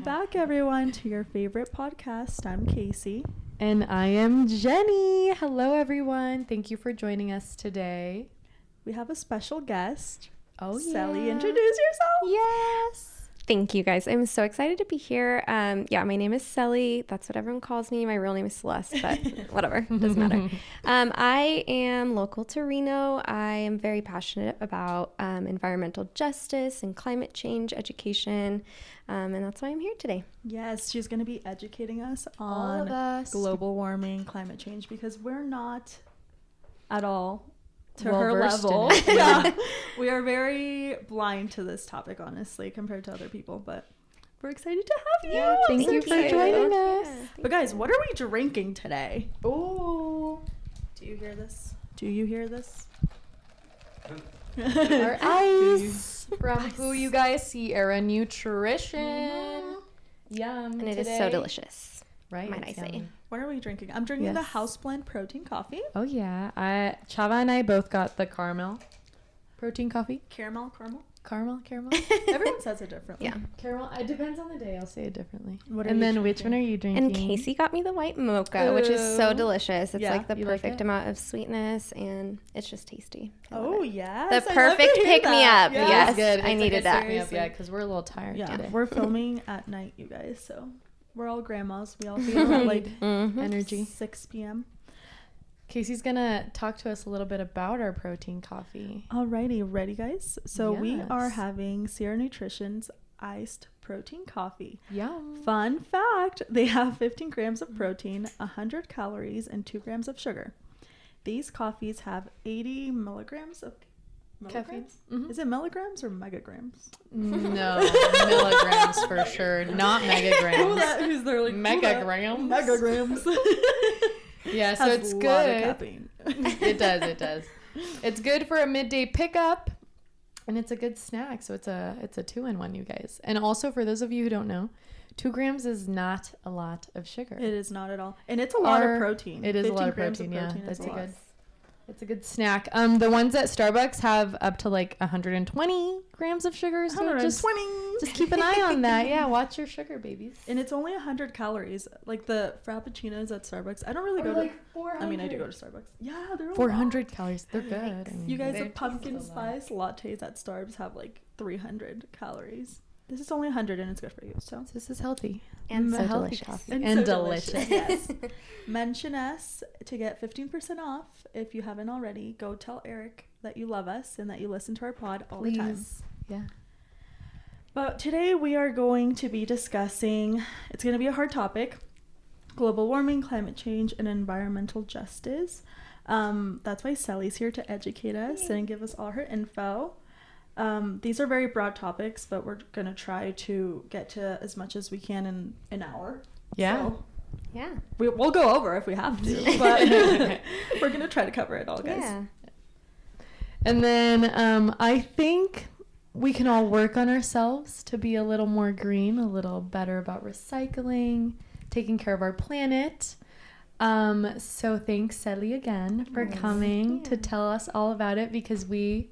Welcome back, everyone, to your favorite podcast. I'm Casey. And I am Jenny. Hello, everyone. Thank you for joining us today. We have a special guest. Oh, Sally, yeah. introduce yourself. Yes. Thank you, guys. I'm so excited to be here. My name is Sally. That's what everyone calls me. My real name is Celeste, but whatever. Doesn't matter. I am local to Reno. I am very passionate about environmental justice and climate change education, and that's why I'm here today. Yes, she's going to be educating us All of on us. global warming, climate change, because we're not at all to Well her versed in level. it. Yeah. We are very blind to this topic, honestly, compared to other people, but we're excited to have you. Yeah, I'm Thank so you for excited. joining us. But guys, what are we drinking today? Ooh. Do you hear this? Do you hear this? Our ice from Who You Guys See Era Nutrition. Yum. And it is today. so delicious. Right? might I it's say. yummy. What are we drinking? I'm drinking the Yes. house blend protein coffee. Oh, yeah. Chava and I both got the caramel protein coffee. Caramel. Caramel. Everyone says it differently. Yeah. Caramel. It depends on the day. I'll say it differently. What are and you then which drinking? one are you drinking? And Casey got me the white mocha, which is so Ooh. delicious. It's Yeah. like the You like perfect it? amount of sweetness, and it's just tasty. I love Oh, it. yes. The I love to perfect hear pick me that. up. Yeah. Yes. It's good. I It's needed like a that. pick me up, Seriously. yeah, because we're a little tired Yeah, today. we're filming at night, you guys, so we're all grandmas. We all feel at like Mhm. Energy. 6 p.m. Casey's gonna talk to us a little bit about our protein coffee. Alrighty, ready, guys? So we are Yes. having Sierra Nutrition's iced protein coffee. Yum. Fun fact, they have 15 grams of protein, 100 calories, and 2 grams of sugar. These coffees have 80 milligrams of Caffeine. milligrams? Mhm. Is it milligrams or megagrams? No, milligrams for sure, not megagrams. Who's there like Megagrams? Megagrams. Yeah, so Has it's a lot of good. caffeine. It does. It's good for a midday pickup, and it's a good snack. So it's a 2-in-1, you guys. And also for those of you who don't know, 2 grams is not a lot of sugar. It is not at all, and it's a lot of protein. It is a 15 lot of grams protein. Yeah, is that's a a lot. good. It's a good snack. The ones at Starbucks have up to like 120 grams of sugar. So just 120. keep an eye on that. Yeah, watch your sugar, babies. And it's only 100 calories. Like the frappuccinos at Starbucks. I don't really go to. 400. I mean, I do go to Starbucks. Yeah, they're a 400 calories. They're good. Yikes. I mean, You guys, they're the pumpkin just a lot. spice lattes at Starbucks have like 300 calories. This is only 100, and it's good for you. So This is healthy. And A so healthy delicious. coffee. And And so delicious. yes. Mention us to get 15% off if you haven't already. Go tell Eric that you love us and that you listen to our pod all the time. Please. Yeah. But today we are going to be discussing, it's going to be a hard topic, global warming, climate change, and environmental justice. That's why Sally's here to educate us and give us all her info. These are very broad topics, but we're going to try to get to as much as we can in an hour. Yeah. So Yeah. we'll go over if we have to, but we're going to try to cover it all, guys. Yeah. And then I think we can all work on ourselves to be a little more green, a little better about recycling, taking care of our planet. So thanks, Sally, again for coming to tell us all about it, because we,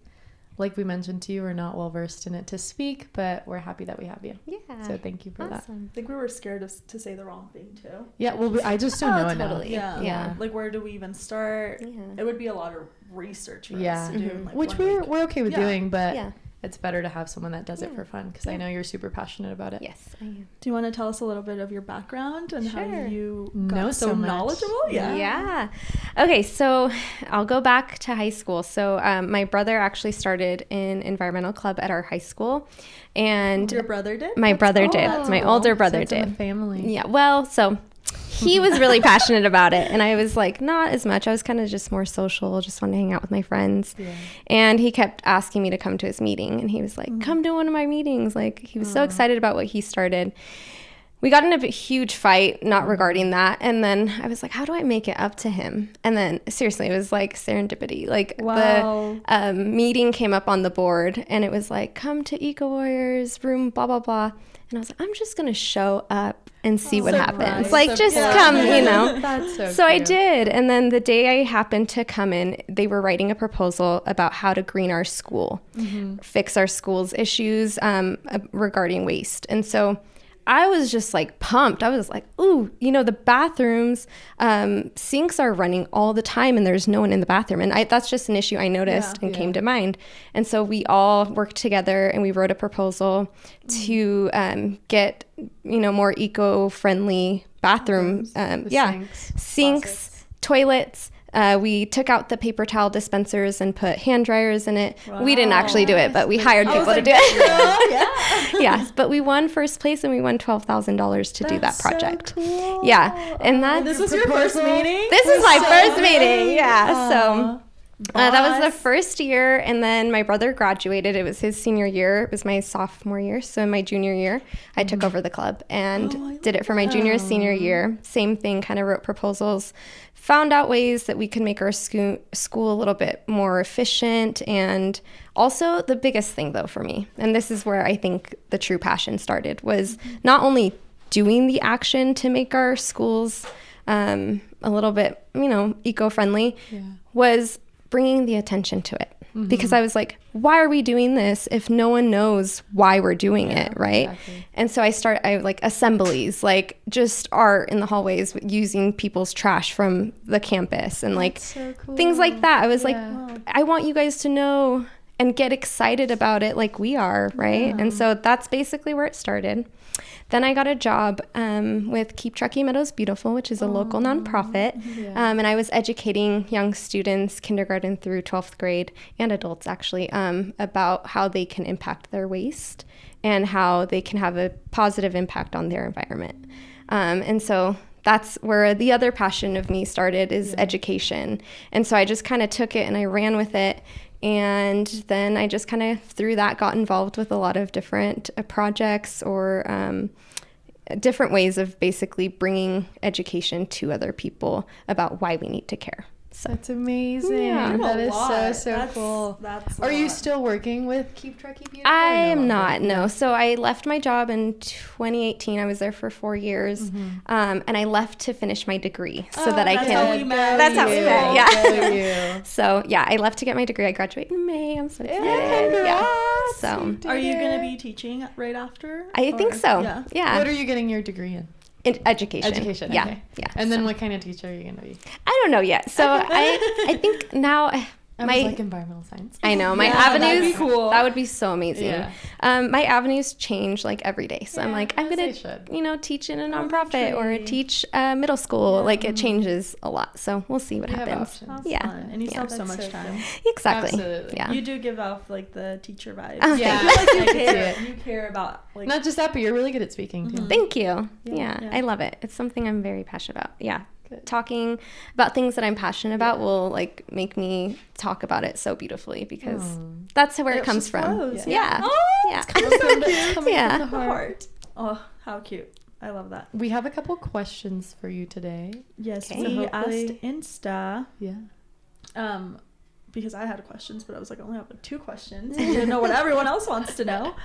like we mentioned to you, are not well versed in it to speak, but we're happy that we have you. Yeah. So thank you for that. Awesome. I think we were scared to say the wrong thing, too. Yeah, well, I just don't know enough. totally. Yeah. Like, where do we even start? Yeah. It would be a lot of research for Yeah. us to do. Mhm. in, like, Which 1 week. we're okay with Yeah. doing, but Yeah. it's better to have someone that does it Yeah. for fun, because I Yeah. know you're super passionate about it. Yes, I am. Do you want to tell us a little bit of your background and how Sure. you Know got so so much. knowledgeable? Yeah. Okay, so I'll go back to high school. So my brother actually started an environmental club at our high school, and Your brother did? my brother did. that's My cool. older brother So it's in did. the family. Yeah. Well, so he was really passionate about it, and I was like, not as much. I was kind of just more social, just wanted to hang out with my friends. Yeah. And he kept asking me to come to his meeting, and he was like, come to one of my meetings. Like, he was so excited about what he started. We got in a huge fight, not regarding that. And then I was like, how do I make it up to him? And then seriously, it was like serendipity. Like Wow. the meeting came up on the board, and it was like, come to Eco Warriors room, blah, blah, blah. And I was like, I'm just going to show up and see what happens. Like, just Surprise. come, you know. That's so So I cute. did. And then the day I happened to come in, they were writing a proposal about how to green our school, fix our school's issues regarding waste. And so I was just like pumped. I was like, ooh, the bathrooms, sinks are running all the time and there's no one in the bathroom. And that's just an issue I noticed and came to mind. And so we all worked together and we wrote a proposal to get, more eco-friendly bathrooms. Sinks, toilets. We took out the paper towel dispensers and put hand dryers in it. Wow. We didn't actually do it, but we hired people to do it. Yeah, but we won first place and we won $12,000 to do that project. So cool. Yeah, and this was your first meeting? This is my first meeting. Yeah, so that was the first year, and then my brother graduated. It was his senior year. It was my sophomore year. So in my junior year, I took over the club and did it for my junior, senior year. Same thing, kind of wrote proposals, found out ways that we could make our school a little bit more efficient. And also the biggest thing, though, for me, and this is where I think the true passion started, was not only doing the action to make our schools a little bit, eco-friendly, was bringing the attention to it. Because I was like, why are we doing this if no one knows why we're doing it, right? Exactly. And so I like assemblies, like just art in the hallways using people's trash from the campus and like so cool. Things like that. I was like, I want you guys to know and get excited about it like we are, right? And so that's basically where it started. Then I got a job with Keep Truckee Meadows Beautiful, which is a local nonprofit. And I was educating young students, kindergarten through 12th grade, and adults actually, about how they can impact their waste and how they can have a positive impact on their environment. And so that's where the other passion of me started, is education. And so I just kind of took it and I ran with it. And then I just kind of through that got involved with a lot of different projects or different ways of basically bringing education to other people about why we need to care. So that's amazing. Yeah. That is so cool. Are you still working with Keep Truckee Beautiful? I am not, no. So I left my job in 2018. I was there for 4 years. And I left to finish my degree so that I can. That's how we met. Yeah. So yeah, I left to get my degree. I graduate in May. I'm so excited. Yeah. So are you going to be teaching right after? I think so. Yeah. What are you getting your degree in? Education. Yeah. Okay. Yeah. And then what kind of teacher are you going to be? I don't know yet. So I think now I was like environmental science. I know my avenues. That'd be cool. That would be so amazing. Yeah. My avenues change like every day. So I'm like, I'm gonna, teach in a nonprofit or teach middle school. Like it changes a lot. So we'll see what happens. Yeah. Fun. And you still have so much time. Exactly. Absolutely. Yeah. You do give off like the teacher vibes. Yeah. You care about like not just that, but you're really good at speaking too. Thank you. Yeah. I love it. It's something I'm very passionate about. Yeah. Good. Talking about things that I'm passionate about will like make me talk about it so beautifully because that's where it comes from. Yeah. It's coming from the heart. Oh, how cute. I love that. We have a couple questions for you today. Yes, we asked Insta. Yeah. Because I had questions, but I was like, I only have 2 questions. I didn't know what everyone else wants to know.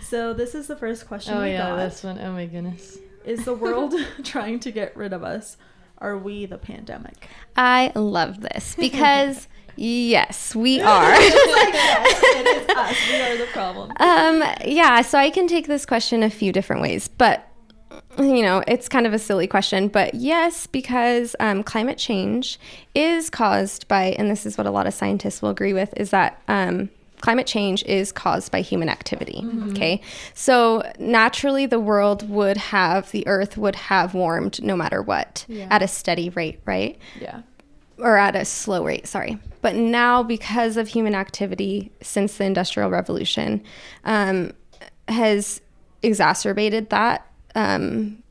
So this is the first question we got. This one. Oh my goodness. Is the world trying to get rid of us? Are we the pandemic? I love this because yes, we are. It is us. We are the problem. So I can take this question a few different ways, but it's kind of a silly question, but yes, because climate change is caused by, and this is what a lot of scientists will agree with, is that climate change is caused by human activity. Okay. So naturally the earth would have warmed no matter what at a steady rate, right? Yeah. Or at a slow rate, sorry. But now because of human activity since the Industrial Revolution has exacerbated that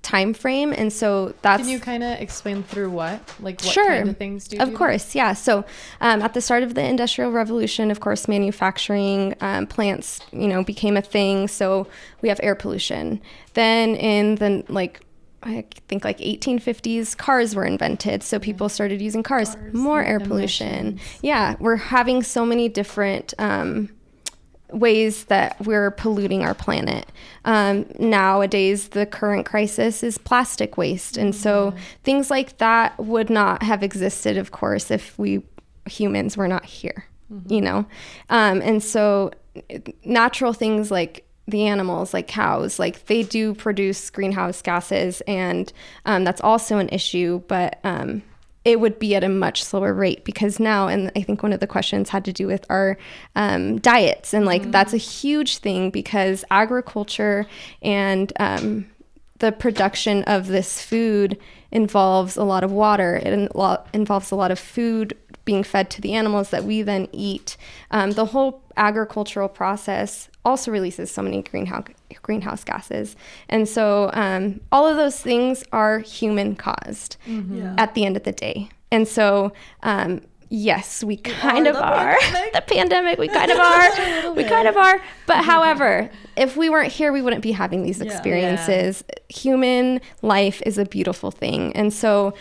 time frame, and so that's. Can you kind of explain through what sure. kind of things do? Of course, yeah. So at the start of the Industrial Revolution, of course, manufacturing plants, became a thing. So we have air pollution. Then in the I think 1850s, cars were invented. So people started using cars. More air pollution. Yeah, we're having so many different ways that we're polluting our planet. Nowadays, the current crisis is plastic waste. And so things like that would not have existed, of course, if we humans were not here, And so natural things like the animals, like cows, like they do produce greenhouse gases, and that's also an issue, but it would be at a much slower rate because now, and I think one of the questions had to do with our diets, and like that's a huge thing because agriculture and the production of this food involves a lot of water. It involves a lot of food being fed to the animals that we then eat. The whole agricultural process also releases so many greenhouse gases. And so all of those things are human caused at the end of the day. And so yes, we kind of are. The pandemic, we kind of are. We kind of are. But however, if we weren't here, we wouldn't be having these experiences. Human life is a beautiful thing. And so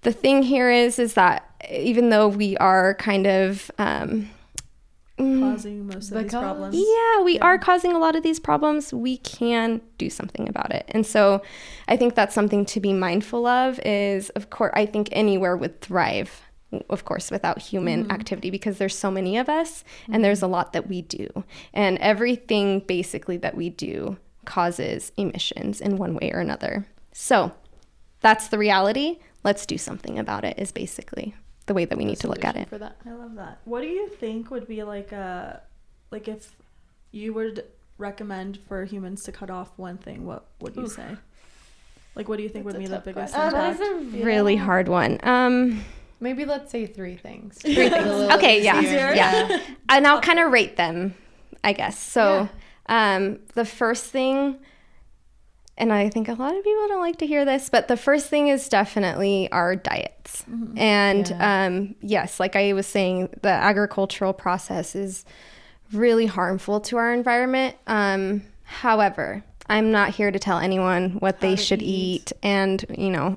the thing here is that even though we are kind of causing most of these problems. Yeah, we are causing a lot of these problems. We can do something about it. And so I think that's something to be mindful of is, of course, I think anywhere would thrive, of course, without human activity because there's so many of us and there's a lot that we do. And everything basically that we do causes emissions in one way or another. So that's the reality. Let's do something about it is basically the way that we need to look at it. For that. I love that. What do you think would be like if you would recommend for humans to cut off one thing, what would you say? Like, what do you think would be the biggest impact? That's a really hard one. Maybe let's say 3 things. 3 things. Okay, yeah. And I'll kind of rate them, I guess. So the first thing, and I think a lot of people don't like to hear this, but the first thing is definitely our diets. And yes, like I was saying, the agricultural process is really harmful to our environment. However, I'm not here to tell anyone what they should eat and,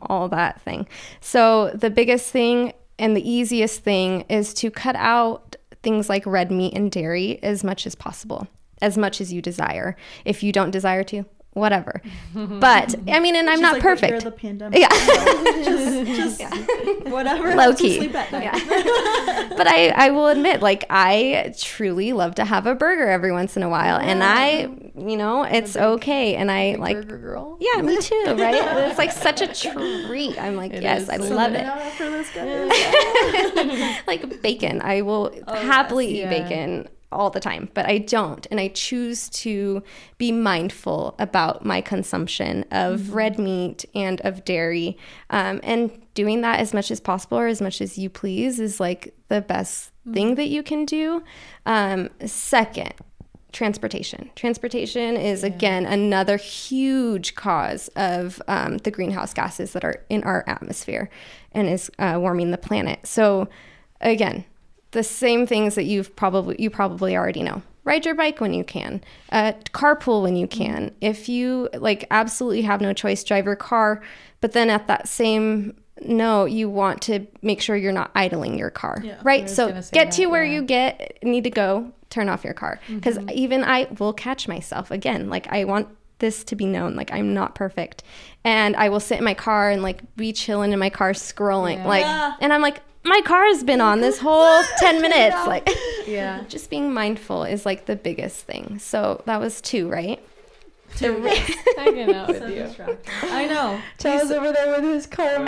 all that thing. So the biggest thing and the easiest thing is to cut out things like red meat and dairy as much as possible, as much as you desire. If you don't desire to, whatever. But I mean, and I'm not like perfect. You're the pandemic. Yeah. just whatever. Low key. Sleep at night. Yeah. But I will admit, like, I truly love to have a burger every once in a while. And it's okay. And I like burger girl. Yeah, me too, right? It's like such a treat. I'm like, yes, I love it. After this, guys. Like bacon. I will happily eat bacon all the time, but I don't. And I choose to be mindful about my consumption of red meat and of dairy. And doing that as much as possible or as much as you please is like the best thing that you can do. Second, transportation. Transportation is, again, another huge cause of the greenhouse gases that are in our atmosphere and is warming the planet. So again, the same things that you probably already know. Ride your bike when you can. Carpool when you can. If you absolutely have no choice, drive your car. But then at that same note, you want to make sure you're not idling your car, right? So get to where you need to go. Turn off your car. Because even I will catch myself again. Like I want this to be known. Like I'm not perfect, and I will sit in my car and be chilling in my car scrolling. And I'm like, my car has been on this whole 10 minutes. Just being mindful is the biggest thing. So that was 2, right? Hanging out with you. I know. Chad's over there with his car.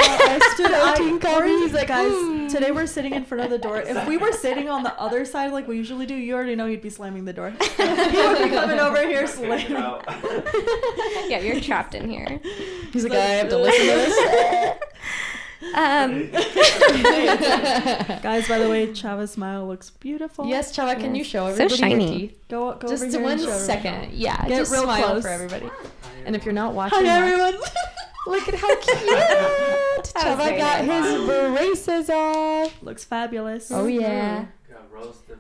He's like, guys, today we're sitting in front of the door. If we were sitting on the other side like we usually do, you already know he'd be slamming the door. He would be coming over here slamming. Yeah, you're trapped in here. He's like, I have to listen to this. Guys, by the way, Chava's smile looks beautiful. Yes, Chava, can you show everybody shiny. your teeth? Go just over here 1 and show second. Yeah, Get just real smile close. for everybody. And if you're not watching, Hi, everyone. Look at how cute. Chava got his braces off. Looks fabulous. Oh yeah.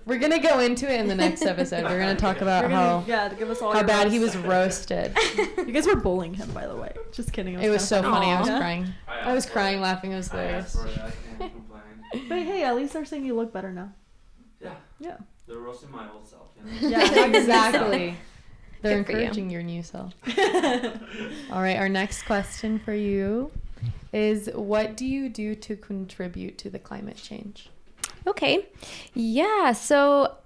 We're gonna go into it in the next episode. We're gonna talk about to give us all how bad he was roasted. You guys were bullying him, by the way. Just kidding. It was so funny. Aww. I was crying. I was crying, laughing. It was hilarious. But hey, at least they're saying you look better now. Yeah. They're roasting my old self. Yeah, exactly. They're Good for you. encouraging your new self. All right. Our next question for you is: what do you do to contribute to the climate change? Okay. Yeah. So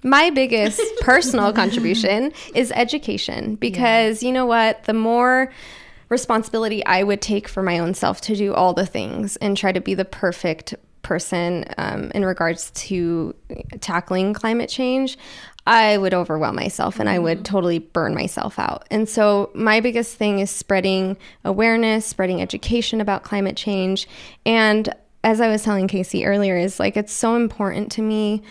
My biggest personal contribution is education, because you know what? The more responsibility I would take for my own self to do all the things and try to be the perfect person in regards to tackling climate change, I would overwhelm myself and I would totally burn myself out. And so my biggest thing is spreading awareness, spreading education about climate change. And as I was telling Casey earlier, is like, it's so important to me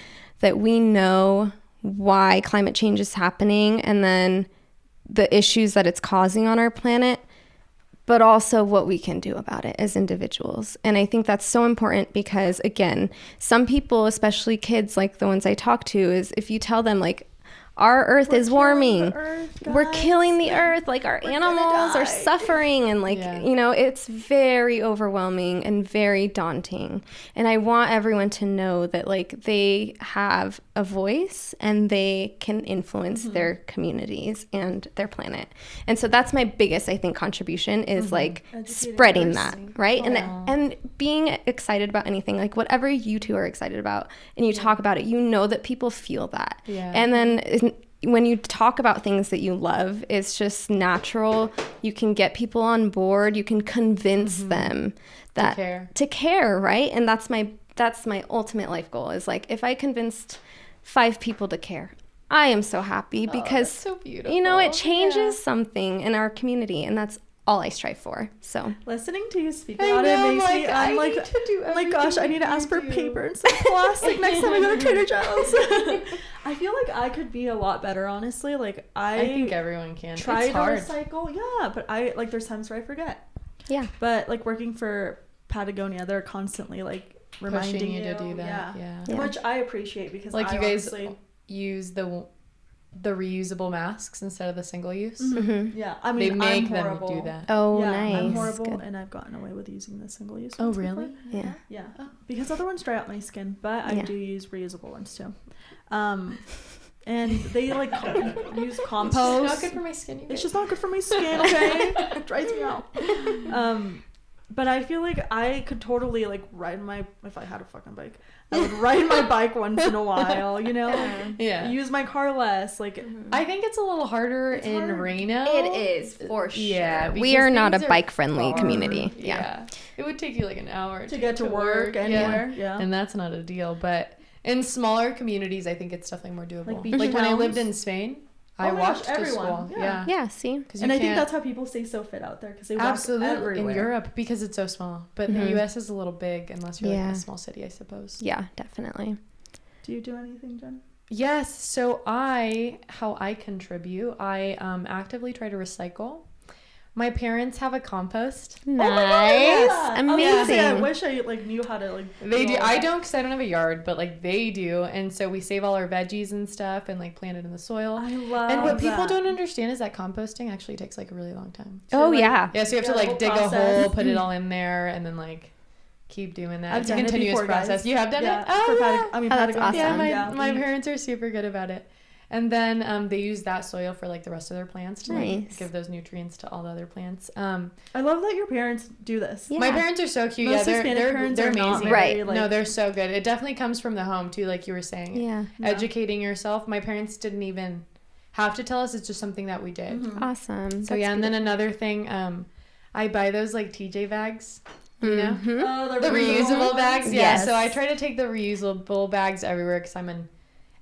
that we know why climate change is happening and then the issues that it's causing on our planet, but also what we can do about it as individuals. And I think that's so important because, again, some people, especially kids like the ones I talk to, is if you tell them, like, our earth is warming, we're killing the earth, like our animals are suffering, and like, you know, it's very overwhelming and very daunting. And I want everyone to know that like they have a voice and they can influence their communities and their planet. And so that's my biggest, I think, contribution is like spreading that, right? And being excited about anything, like whatever you two are excited about and you talk about it, you know that people feel that. And then when you talk about things that you love, it's just natural. You can get people on board. You can convince them that to care, right? And that's my ultimate life goal is like, if I convinced 5 people to care, I am so happy because so beautiful. You know, it changes something in our community, and that's all I strive for. So listening to you speak about it makes me, I'm like, oh my gosh, I need to ask for paper and some plastic next time I go to Trader Joe's. I feel like I could be a lot better, honestly. Like I think everyone can. Try to recycle, but I like there's times where I forget. Yeah. But like working for Patagonia, they're constantly like reminding you to do that. Yeah. Which I appreciate because like you guys use the reusable masks instead of the single use. Yeah, I mean, they make I'm them do that. Oh, yeah, nice. I'm horrible, and I've gotten away with using the single use. Oh, really? Before. Yeah. Because other ones dry out my skin, but I do use reusable ones too. And they like use compost. It's not good for my skin. It's just not good for my skin. Okay, it dries me out. But I feel like I could totally like ride if I had a fucking bike, I would ride my bike once in a while, you know? Use my car less. Like, I think it's a little harder in Reno. It is, for sure. Yeah. We are not a bike-friendly community. Yeah. It would take you like an hour to get to work anywhere. Yeah. And that's not a deal. But in smaller communities, I think it's definitely more doable. Like when I lived in Spain, I walked to school. Yeah, see? And I think that's how people stay so fit out there, because they walk everywhere. In Europe, because it's so small. But the U.S. is a little big, unless you're like in a small city, I suppose. Yeah, definitely. Do you do anything, Jen? Yes. So how I contribute, I actively try to recycle. My parents have a compost. Nice. Amazing. I wish I knew how to They do. I don't, because I don't have a yard, but they do. And so we save all our veggies and stuff and plant it in the soil. I love And what people don't understand is that composting actually takes a really long time. So, yeah. Yeah. So you have to dig a hole, put it all in there, and then keep doing that. It's a continuous process. You have done it? Oh, that's awesome. Yeah, my parents are super good about it. And then they use that soil for the rest of their plants to give those nutrients to all the other plants. I love that your parents do this. Yeah. My parents are so cute. Most Hispanic parents they're amazing. Right. No, they're so good. It definitely comes from the home too, like you were saying. Yeah. Educating yourself. My parents didn't even have to tell us. It's just something that we did. Awesome. So and then another thing, I buy those TJ bags. You know? Oh, the reusable bags. Yeah. So I try to take the reusable bags everywhere because I'm an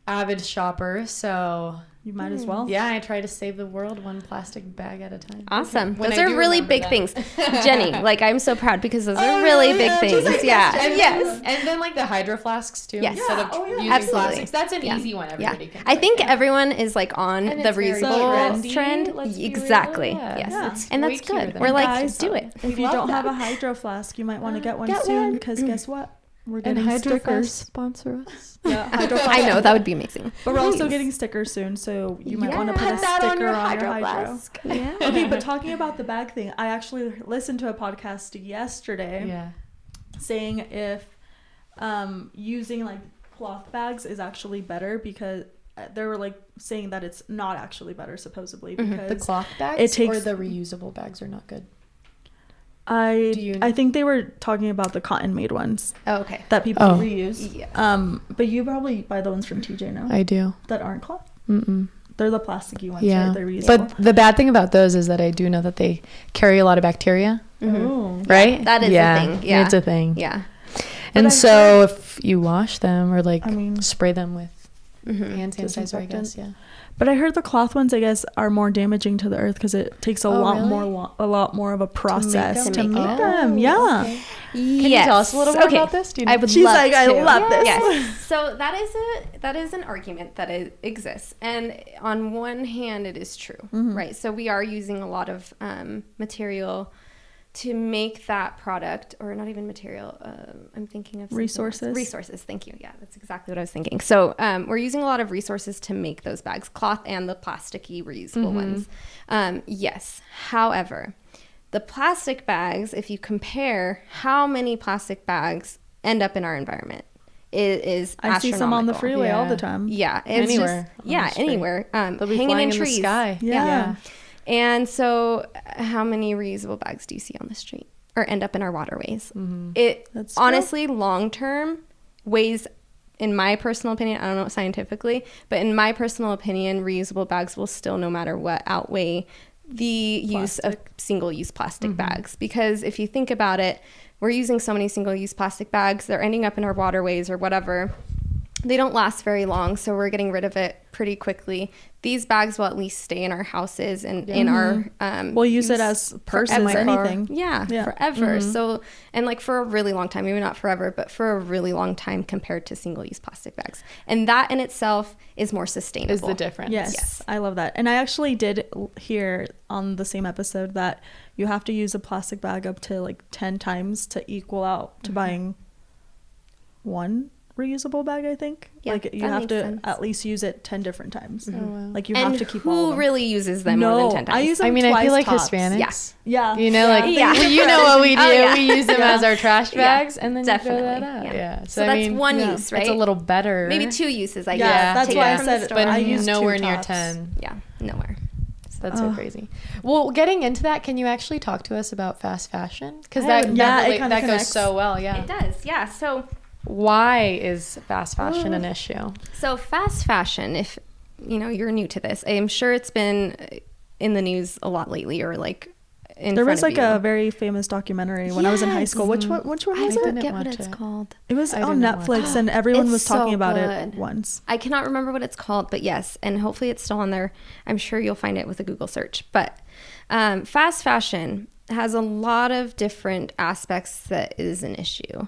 avid shopper, so you might as well. Yeah, I try to save the world one plastic bag at a time. Awesome. Those are really big things. Jenny, I'm so proud because those are really big things. And then the hydro flasks too. Yes. Instead of using plastics. That's an easy one everybody can do. I think everyone is on the reusable trend. Exactly. Yes. And that's good. We're guys, do it. If you don't have a hydro flask, you might want to get one soon, because guess what? We're getting stickers. Sponsor us. Yeah, I know, that would be amazing. But we're also getting stickers soon, so you might want to put a sticker on your hydro flask. Yeah. Okay, but talking about the bag thing, I actually listened to a podcast yesterday saying if using cloth bags is actually better, because they were saying that it's not actually better, supposedly, because the cloth bags or the reusable bags are not good. I think they were talking about the cotton made ones Oh, okay. that people Oh. reuse. Yeah. But you probably buy the ones from TJ now I do. that aren't cloth. Mm-mm. They're the plasticky ones, Yeah. right? They're reusable. But the bad thing about those is that I do know that they carry a lot of bacteria, Oh. right? That is a thing. Yeah. It's a thing. Yeah. And I so if you wash them or like I mean, spray them with Mm-hmm. hand sanitizer, I Disinfectant. guess, yeah. but I heard the cloth ones, I guess, are more damaging to the earth because it takes a Oh, lot really? more, a lot more of a process them? to To make make them. Oh, Yeah. okay. Can you tell us a little more about this? Do you know? I would She's love like, to. I love this. Yes. So that is an argument that exists, and on one hand, it is true, right? So we are using a lot of material to make that product, or not even material. I'm thinking of something else. Resources. Resources. Thank you. Yeah, that's exactly what I was thinking. So we're using a lot of resources to make those bags, cloth and the plasticky reusable ones. Yes. However, the plastic bags, if you compare how many plastic bags end up in our environment, it is I see some on the astronomical. freeway all Yeah. the time. Yeah, it's Anywhere just on yeah, the street. anywhere. They'll be Hanging flying in in trees. the sky. Yeah. And so, how many reusable bags do you see on the street or end up in our waterways? It That's true. honestly, long term, weighs, in my personal opinion, I don't know scientifically, but in my personal opinion, reusable bags will still, no matter what, outweigh the use of single-use plastic bags. Because if you think about it, we're using so many single-use plastic bags, they're ending up in our waterways or whatever. They don't last very long, so we're getting rid of it pretty quickly. These bags will at least stay in our houses and in our We'll use it as purses, forever. anything. Yeah, Yeah. forever. So, and like for a really long time, maybe not forever, but for a really long time compared to single-use plastic bags. And that in itself is more sustainable. Is the difference. Yes, I love that. And I actually did hear on the same episode that you have to use a plastic bag up to like 10 times to equal out to buying one reusable bag, I think. Yeah, like you that have makes to sense. at least use it 10 different times. Oh, wow. Like you and have to keep all of who them. really uses them more than 10 times? I use them I mean, twice I feel like tops. Hispanics. Yeah. You know, like, Yeah. well, you know what we do. Oh, yeah. We use them Yeah. as our trash Yeah, bags, and then you throw that definitely. out. Yeah. Yeah. So I that's mean, one yeah. use, right? It's a little better. Maybe 2 uses, I Yeah, guess. that's Take why it I from said the it, store. I use nowhere 2 near tops. 10. Yeah, nowhere. That's so crazy. Well, getting into that, can you actually talk to us about fast fashion? Because I that haven't- yeah, it really, kinda that goes connects. so well. Yeah. It does, yeah. Why is fast fashion an issue? So fast fashion, if you know you're new to this, I'm sure it's been in the news a lot lately, or like in There front was of like you. a very famous documentary when I was in high school. Which one I was it? didn't forget what watch it's it. called. It was I on didn't watch Netflix and everyone It's was talking so about it good. once. I cannot remember what it's called, but yes, and hopefully it's still on there. I'm sure you'll find it with a Google search. But fast fashion has a lot of different aspects that is an issue.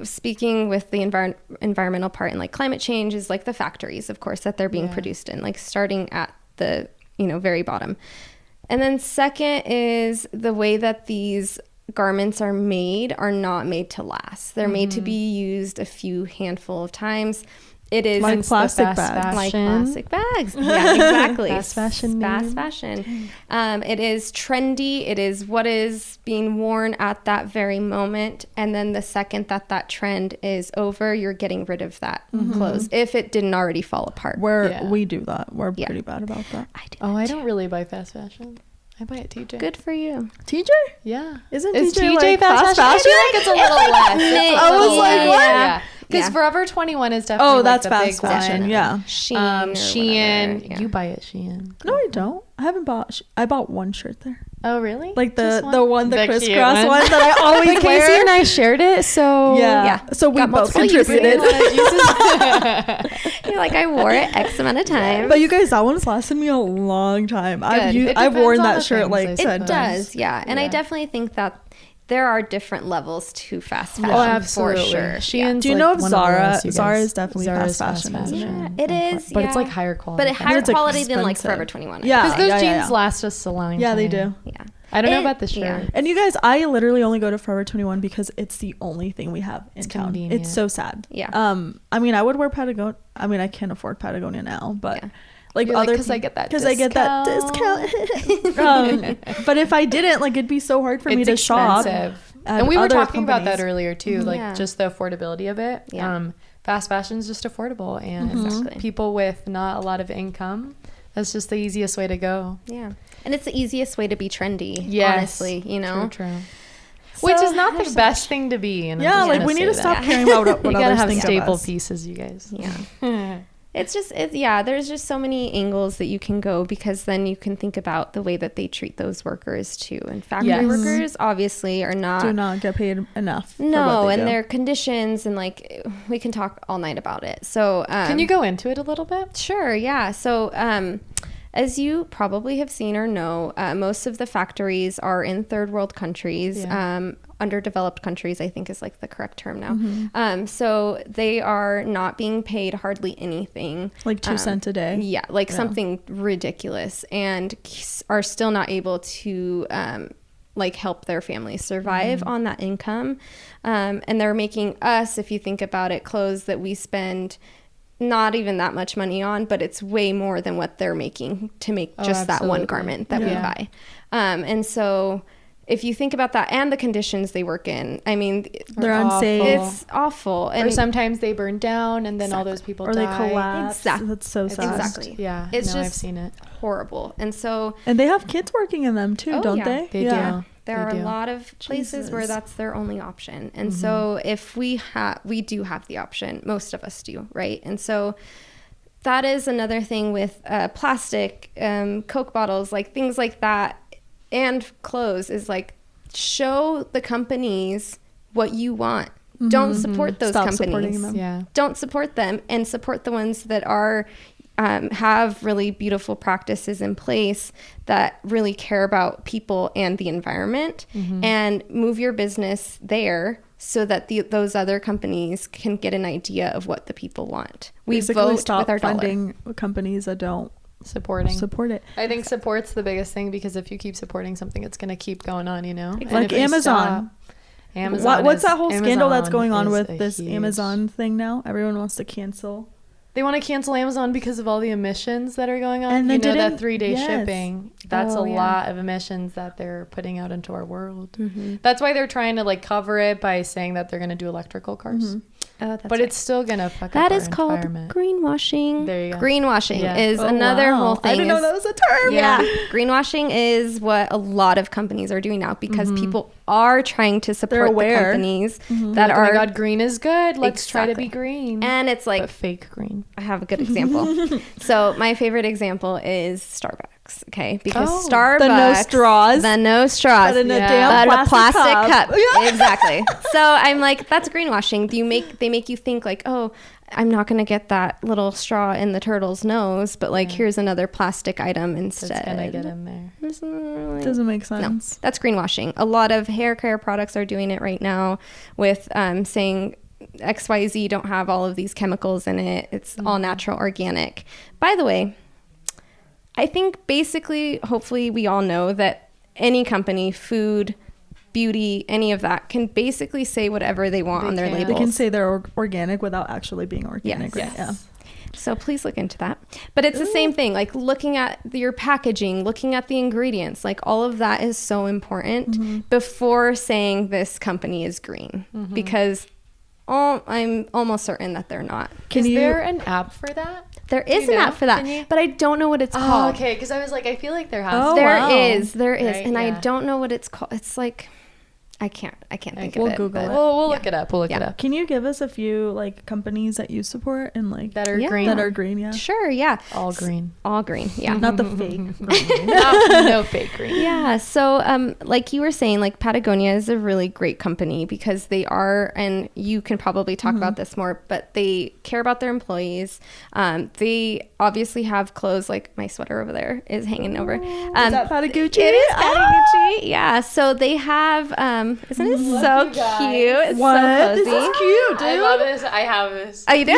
Speaking with the environmental part and like climate change is like the factories, of course, that they're being produced in, like starting at the very bottom. And then second is the way that these garments are not made to last. They're made to be used a few handful of times. It is Like Hence the plastic fast bags. like fashion. plastic bags. Yeah, exactly. Fast fashion Fast name. fashion. It is trendy. It is what is being worn at that very moment. And then the second that trend is over, you're getting rid of that clothes if it didn't already fall apart. We do that. We're Yeah. pretty bad about that. I do. Oh, that I too. don't really buy fast fashion. I buy it TJ. Good for you. TJ? Yeah. Isn't Is TJ, TJ like fast fashion? I feel like it's a little less. mix. I was like, what? Yeah. Because Yeah. Forever 21 is definitely Oh, like that's the fast big fashion. one. Yeah. Shein. or Shein. whatever, yeah. You buy it Shein. No, I don't. I haven't bought. I bought one shirt there. Oh, really? Like the Just the one, the The cute crisscross one. one that I always But Casey wear. and I shared it, so Yeah. Yeah. So we Got both multiple uses. contributed. You're like, I wore it X amount of times. But you guys, that one's lasted me a long time. Good. It I've depends worn on that the shirt things, like I It 10 suppose. times. does, yeah. And I Yeah. definitely think that there are different levels to fast fashion. Oh, absolutely. For sure. Shein's Do you like know of one Zara? the lowest, you Zara guys. is definitely Zara's fast fashion, isn't Yeah, it is. But it's yeah. like higher quality. But higher it's quality than like expensive. Forever 21. Yeah. Because those jeans yeah. last us a long Yeah, time. they do. Yeah. I don't know It- about the shirt. yeah. And you guys, I literally only go to Forever 21 because it's the only thing we have in It's town. convenient. It's so sad. Yeah. I mean, I would wear Patagonia. I mean, I can't afford Patagonia now, but Yeah. like You're like, other 'cause I get that because I get that discount. But if I didn't, like, it'd be so hard for me It's to shop. expensive. at And we were other talking about that companies. earlier too, like Yeah. just the affordability of it. Yeah. Fast fashion is just affordable, and Exactly. people with not a lot of income, that's just the easiest way to go. Yeah. And it's the easiest way to be trendy, Yes. honestly, you know? True. Which is not there's the so best much. thing to be. And Yeah, like we need to stop caring about what You gotta others have think of staple us. pieces, you guys. Yeah. There's just so many angles that you can go, because then you can think about the way that they treat those workers too. And factory Yes. workers obviously are Do not get paid enough. for no, what they and do. their conditions, and like we can talk all night about it. So Can you go into it a little bit? Sure, yeah. So as you probably have seen or know, most of the factories are in third world countries. Yeah. Underdeveloped countries, I think is like the correct term now. Mm-hmm. So they are not being paid hardly anything. Like 2 cents a day. Yeah, like Yeah. something ridiculous, and are still not able to like help their families survive on that income. And they're making us, if you think about it, clothes that we spend not even that much money on, but it's way more than what they're making to make just that one absolutely. garment that we Yeah. buy. And so if you think about that and the conditions they work in, I mean, They're Awful. unsafe. it's awful. Or And sometimes they burn down and then all those people or die. they collapse. Exactly. That's so sad. Exactly. Yeah, It's no, I've just- seen it. horrible. And so And they have kids working in them too, Oh, don't yeah. they? They yeah. do. there They are do. a lot of places where Jesus. that's their only option. And so if we do have the option, most of us do, right? And so that is another thing with plastic, Coke bottles, like things like that, and clothes, is like, show the companies what you want. Don't support those Stop companies. supporting them. Yeah. Don't support them, and support the ones that are have really beautiful practices in place that really care about people and the environment, and move your business there so that those other companies can get an idea of what the people want. We Basically vote stop with our dollar. funding companies that don't Supporting. support it. I think support's the biggest thing, because if you keep supporting something, it's going to keep going on, you know? And Like if you Amazon. stop- Amazon What's is- that whole scandal that's Amazon going on is with a this huge- Amazon thing now? Everyone wants to cancel. They want to cancel Amazon because of all the emissions that are going on. And they you know, that didn't- 3-day yes. shipping. That's Oh, a yeah. lot of emissions that they're putting out into our world. Mm-hmm. That's why they're trying to like cover it by saying that they're going to do electrical cars. Oh, that's But right. it's still going to fuck That up our is called environment. greenwashing. There you go. Greenwashing Yeah. is Oh, another wow. whole thing. I didn't know is- that was a term. Yeah, greenwashing is what a lot of companies are doing now, because people are trying to support the aware. companies that Like, oh are, my God, green is good. Let's try to Exactly. be green. and it's like, but fake green. I have a good example. So my favorite example is Starbucks. Okay, because Oh. Starbucks, The no straws. the no straws, But in a Yeah. damn but a plastic cup. Yeah. Exactly. So I'm like, that's greenwashing. They make you think like, oh, I'm not gonna get that little straw in the turtle's nose, but like, here's another plastic item instead. That's going to get in there. Doesn't really- Doesn't make sense. that's greenwashing. A lot of hair care products are doing it right now with saying XYZ don't have all of these chemicals in it. It's all natural, organic. By the way, I think basically, hopefully we all know that any company, food, beauty, any of that, can basically say whatever they want They on their can. They labels. can say they're organic without actually being organic. Yes. Right? Yeah. So please look into that. But it's the same thing, like looking at your packaging, looking at the ingredients, like all of that is so important before saying this company is green, because I'm almost certain that they're not. Is there an app for that? There is you an know? app for that, Can you- but I don't know what it's Oh, called. okay. Because I was like, I feel like there has Oh, to be. wow. There is, Right, and I yeah. don't know what it's called. It's like, I can't think We'll of it. Google but- it. We'll Yeah. look it up. We'll look it Yeah. up. Can you give us a few like companies that you support and like That are Yeah. green. that are green? Yeah. Sure, yeah, all green. all green, yeah. Not the fake. green. No fake green. Yeah, so like you were saying, like Patagonia is a really great company because they are, and you can probably talk about this more, but they care about their employees. They obviously have clothes, like my sweater over there is hanging over. Is that Patagucci? It is Ah! Patagucci. Yeah, so they have, isn't it so you guys. cute? It's What? so This cozy. is cute, dude. I love this. I have this Oh, you do? in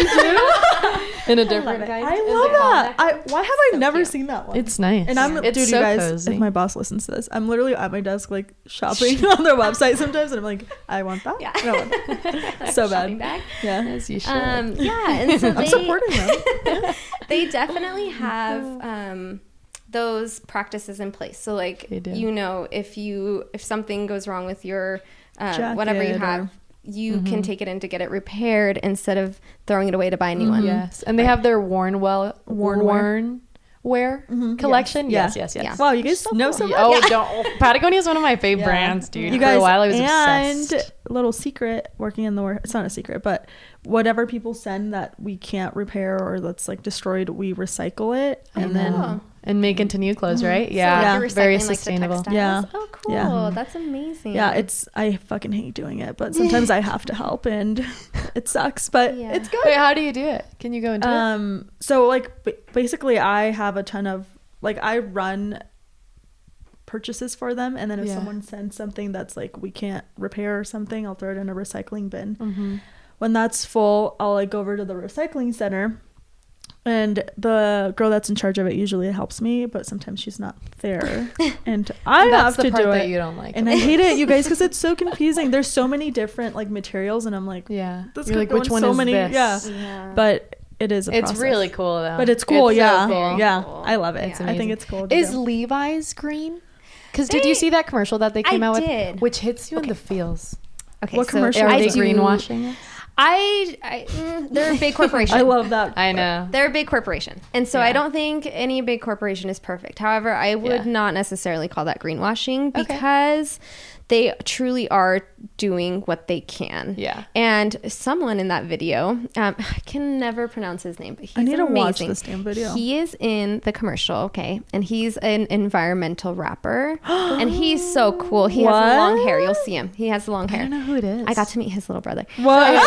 a I love different it. kind. I Is love it that. called Why have I never cute. seen that one? It's nice. And I'm, it's dude, so you guys, cozy. if my boss listens to this, I'm literally at my desk, like, shopping on their website sometimes, and I'm like, I want that. Yeah. I want that. So Shopping bad. bag. Yeah. As you should. Yeah, and so I'm they, supporting them. they definitely have those practices in place. So like, They do. you know, if something goes wrong with your whatever you Jacket have, or- you can take it in to get it repaired instead of throwing it away to buy a new one. Yes, and they have their worn wear collection. Yes. Wow, you guys know so much. Oh, Patagonia is one of my favorite brands, dude. You guys, for a while I was and obsessed. a little secret working in the warehouse. It's not a secret, but whatever people send that we can't repair or that's like destroyed, we recycle it and then make into new clothes, right? So Yeah, you're very recycling, like, the sustainable. textiles? Yeah. Oh, cool. Yeah. That's amazing. Yeah, I fucking hate doing it, but sometimes I have to help and it sucks, but it's good. Wait, how do you do it? Can you go into it? So like basically I have a ton of like I run purchases for them, and then if someone sends something that's like we can't repair or something, I'll throw it in a recycling bin. When that's full, I'll like go over to the recycling center, and the girl that's in charge of it usually helps me, but sometimes she's not there and I have to do that it. You don't like, and I hate it, you guys, because it's so confusing. There's so many different like materials, and I'm like, this you're like, which one so is many this? Yeah. But it is a It's process. really cool though. But it's cool. It's so Yeah. cool. Yeah. Cool. I love it. It's I think it's cool. To Is do. Levi's green? Because did you see that commercial that they came out with, which hits you in the feels? Okay. What commercial Are is they it? greenwashing? They're a big corporation. I love that. I know. They're a big corporation. And so I don't think any big corporation is perfect. However, I would not necessarily call that greenwashing because they truly are doing what they can. Yeah. And someone in that video, I can never pronounce his name, but he's amazing. I need to watch this damn video. He is in the commercial, okay? And he's an environmental rapper. And he's so cool. He has long hair. You'll see him. He has long hair. I don't know who it is. I got to meet his little brother. What?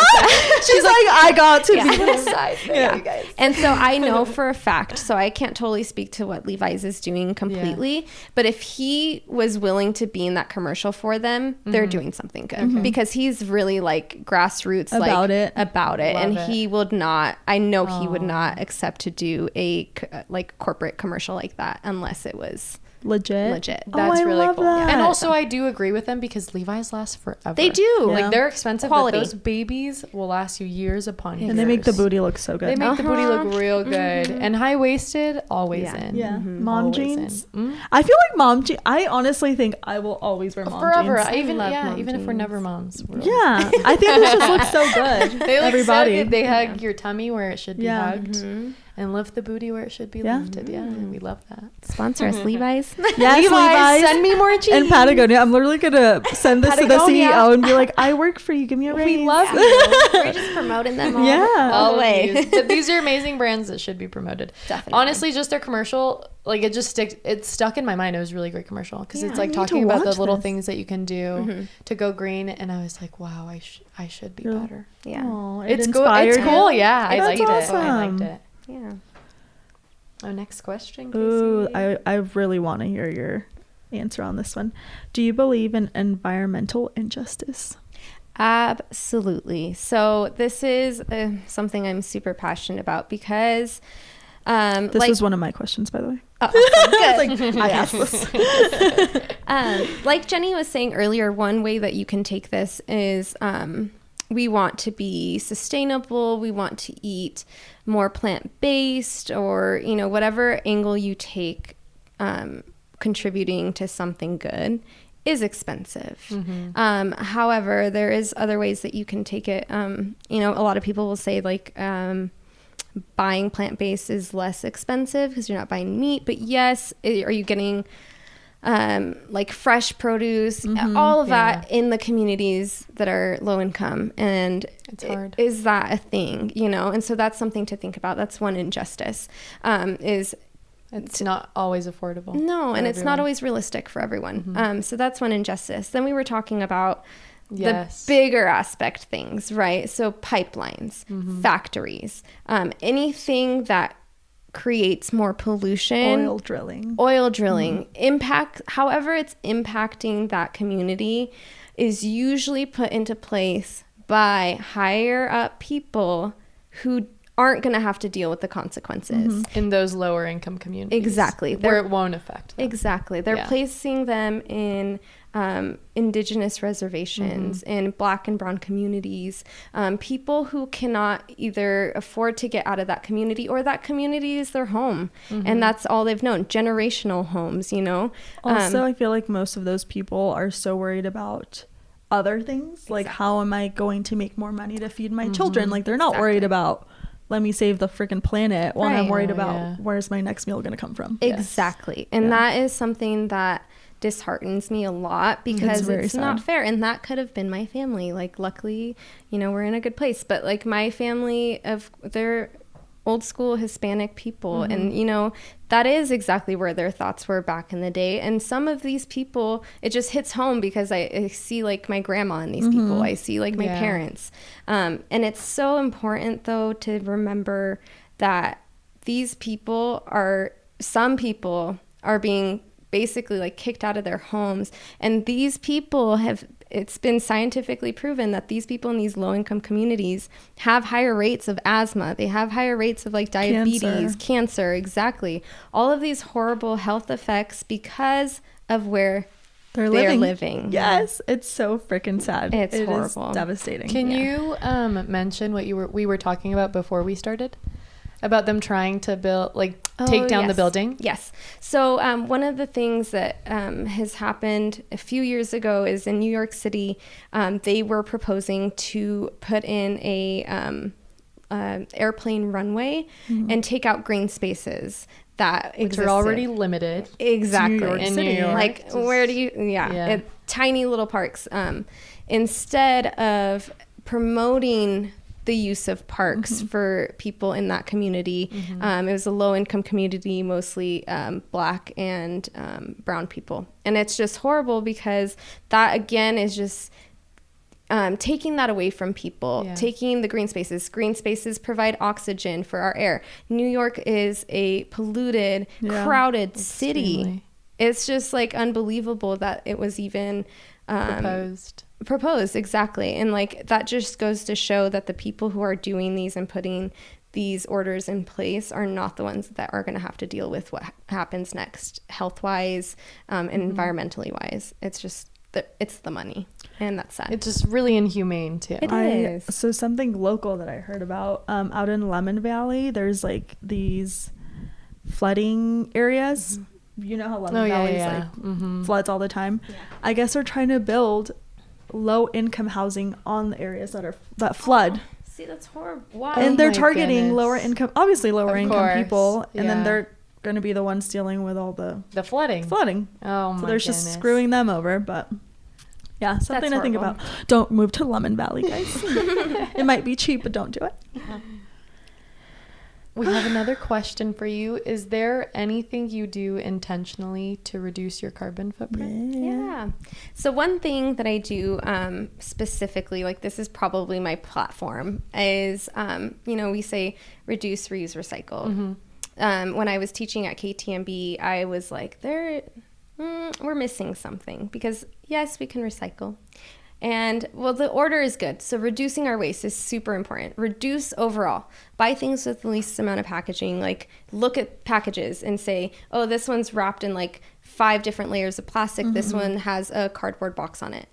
She's like, I got to be side. Yeah. You guys. And so I know for a fact, so I can't totally speak to what Levi's is doing completely, but if he was willing to be in that commercial for them, they're doing something good because he's really like grassroots About it. Love And it. he would not, I know he would not accept to do a like corporate commercial like that unless it was legit. That's I really love cool. that. And also I do agree with them because Levi's last forever. They do. Yeah. Like they're expensive, Quality. but those babies will last you years upon years. And they make the booty look so good. They make the booty look real good. And high-waisted, always in. Yeah. Mom Always jeans. in. I feel like mom jeans. I honestly think I will always wear mom Forever. jeans. Even love mom even if we're jeans. never moms. Yeah. I think this just looks so good. They look Everybody. so good. They hug your tummy where it should be Yeah. hugged. And lift the booty where it should be lifted. Yeah, and we love that. Sponsor us, Levi's. Yes, Levi's. Send me more jeans. And Patagonia. I'm literally gonna send this to the Patagonia. CEO and be like, I work for you. Give me a raise. We love We're just promoting them all, Yeah. all the way. These are amazing brands that should be promoted. Definitely. Honestly, just their commercial, like it stuck in my mind. It was a really great commercial because it's like need talking to about the watch little this. things that you can do to go green. And I was like, wow, I should be better. Yeah. Aw, it It's cool. inspired It's you? cool. Yeah, I That's liked it. I awesome. liked it. Yeah. Oh, next question. Casey. Ooh, I really want to hear your answer on this one. Do you believe in environmental injustice? Absolutely. So this is something I'm super passionate about because This was one of my questions, by the way. good. I asked this. Like Jenny was saying earlier, one way that you can take this is we want to be sustainable. We want to eat more plant-based, or, you know, whatever angle you take, contributing to something good is expensive. However, there is other ways that you can take it. You know, a lot of people will say like, buying plant-based is less expensive because you're not buying meat, but yes, are you getting like fresh produce, all of that in the communities that are low income? And it's hard. Is that a thing, you know? And so that's something to think about. That's one injustice, is it's not always affordable. no, and it's everyone. not always realistic for everyone. So that's one injustice. Then we were talking about Yes. the bigger aspect things, right? So pipelines, factories, anything that creates more pollution, oil drilling, impact, however it's impacting that community is usually put into place by higher up people who aren't going to have to deal with the consequences. In those lower income communities. Exactly. Where it won't affect them. Exactly. They're placing them in indigenous reservations, in Black and brown communities, people who cannot either afford to get out of that community, or that community is their home. And that's all they've known. Generational homes, you know. Also, I feel like most of those people are so worried about other things. Like, how am I going to make more money to feed my children? Like, they're not worried about let me save the freaking planet while I'm Right. worried Oh, about yeah. where's my next meal going to come from. Exactly. And Yeah. that is something that disheartens me a lot because very it's not sad. fair. And that could have been my family. Like, luckily, you know, we're in a good place. But like my family, they're old school Hispanic people. And, you know, that is exactly where their thoughts were back in the day. And some of these people, it just hits home because I see like my grandma and these people. I see like my Yeah. parents. And it's so important, though, to remember that these people some people are being basically like kicked out of their homes, and these people it's been scientifically proven that these people in these low-income communities have higher rates of asthma, they have higher rates of like diabetes, cancer, exactly, all of these horrible health effects because of where They're living. Yes, it's so freaking sad. It's It is horrible. devastating. Can you mention what we were talking about before we started? About them trying to build, like, take down the building? Yes. So one of the things that has happened a few years ago is in New York City, they were proposing to put in a airplane runway and take out green spaces that Which existed. are already limited. Exactly. New York In City. New York. Like, where do you, tiny little parks. Instead of promoting the use of parks for people in that community. It was a low-income community, mostly Black and brown people. And it's just horrible because that, again, is just taking that away from people, taking the green spaces. Green spaces provide oxygen for our air. New York is a polluted, crowded city. It's just like unbelievable that it was even proposed, exactly. And like that just goes to show that the people who are doing these and putting these orders in place are not the ones that are going to have to deal with what happens next, health wise and environmentally wise. It's just it's the money, and that's sad. It's just really inhumane too. It is. So something local that I heard about out in Lemon Valley, there's like these flooding areas. You know how Lemon Valley's floods all the time. I guess they're trying to build low income housing on the areas that flood. See, that's horrible. Why? And they're my targeting goodness. obviously lower Of income course, people, and then yeah. they're going to be the ones dealing with all the The flooding. Oh my so they're goodness. just screwing them over, but yeah, something That's to think horrible. about. Don't move to Lemon Valley, guys. It might be cheap, but don't do it. We have another question for you. Is there anything you do intentionally to reduce your carbon footprint? Yeah. So one thing that I do specifically, like this is probably my platform, is, we say reduce, reuse, recycle. When I was teaching at KTMB, I was like, we're missing something because yes, we can recycle. And well, the order is good. So reducing our waste is super important. Reduce overall. Buy things with the least amount of packaging. Like look at packages and say, oh, this one's wrapped in like 5 different layers of plastic. This one has a cardboard box on it.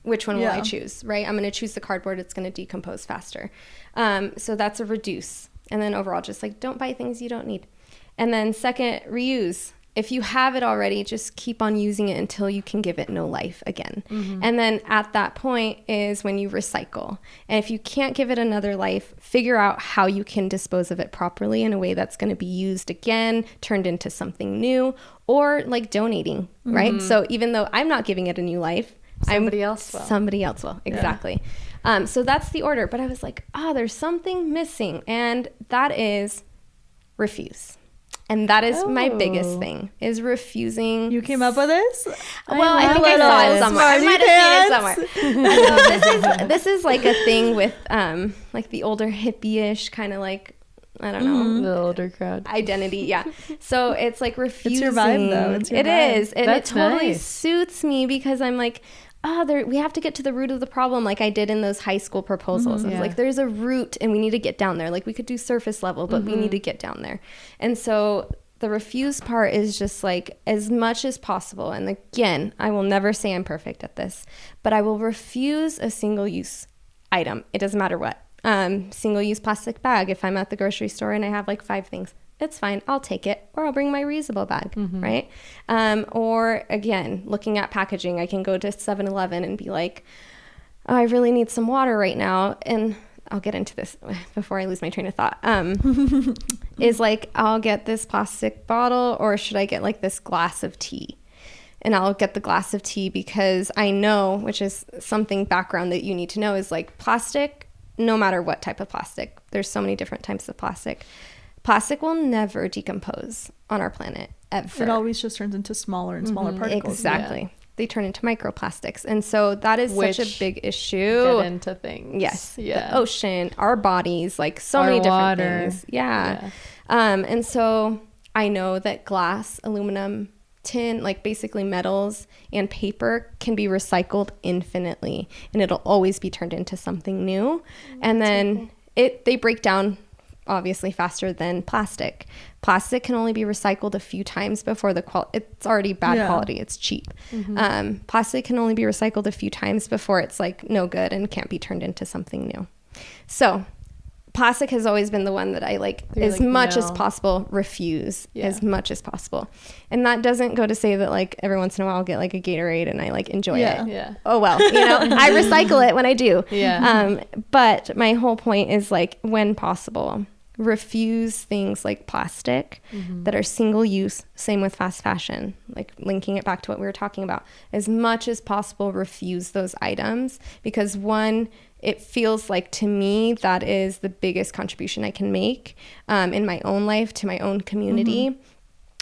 Which one will I choose, right? I'm going to choose the cardboard. It's going to decompose faster. So that's a reduce. And then overall, just like don't buy things you don't need. And then second, reuse. If you have it already, just keep on using it until you can give it no life again. And then at that point is when you recycle. And if you can't give it another life, figure out how you can dispose of it properly in a way that's going to be used again, turned into something new, or like donating, right? So even though I'm not giving it a new life, somebody else will. Exactly. So that's the order. But I was like, there's something missing. And that is refuse. And that is my biggest thing, is refusing. You came up with this? Well, I think I saw it somewhere. I might have seen it somewhere. This is like a thing with like the older hippie-ish kind of like, I don't know. The older crowd. Identity, yeah. So it's like refusing. It's your vibe, though. It's your vibe. Is. And That's it totally nice. suits me because I'm like, we have to get to the root of the problem like I did in those high school proposals. I was like, there's a root and we need to get down there. Like we could do surface level, but we need to get down there. And so the refuse part is just like as much as possible. And again, I will never say I'm perfect at this, but I will refuse a single-use item. It doesn't matter what. Single-use plastic bag. If I'm at the grocery store and I have like 5 things, it's fine. I'll take it, or I'll bring my reusable bag, right? Or again, looking at packaging, I can go to 7-Eleven and be like, I really need some water right now. And I'll get into this before I lose my train of thought, is like, I'll get this plastic bottle, or should I get like this glass of tea? And I'll get the glass of tea because I know, which is something background that you need to know, is like plastic, no matter what type of plastic, there's so many different types of plastic. Plastic will never decompose on our planet ever. It always just turns into smaller and smaller particles. Exactly. Yeah. They turn into microplastics. And so that is such a big issue. Get into things. Yes. Yeah. The ocean, our bodies, like so our many different water. things. Yeah. And so I know that glass, aluminum, tin, like basically metals and paper can be recycled infinitely, and it'll always be turned into something new. And then they break down obviously faster than plastic. Plastic can only be recycled a few times before it's already bad quality. It's cheap. Plastic can only be recycled a few times before it's like no good and can't be turned into something new. So plastic has always been the one that I like as much as possible refuse as much as possible. And that doesn't go to say that like every once in a while I'll get like a Gatorade and I like enjoy it. Yeah. Oh well, I recycle it when I do. Yeah. But my whole point is like, when possible, refuse things like plastic that are single use. Same with fast fashion, like linking it back to what we were talking about. As much as possible, refuse those items, because one, it feels like to me that is the biggest contribution I can make in my own life to my own community.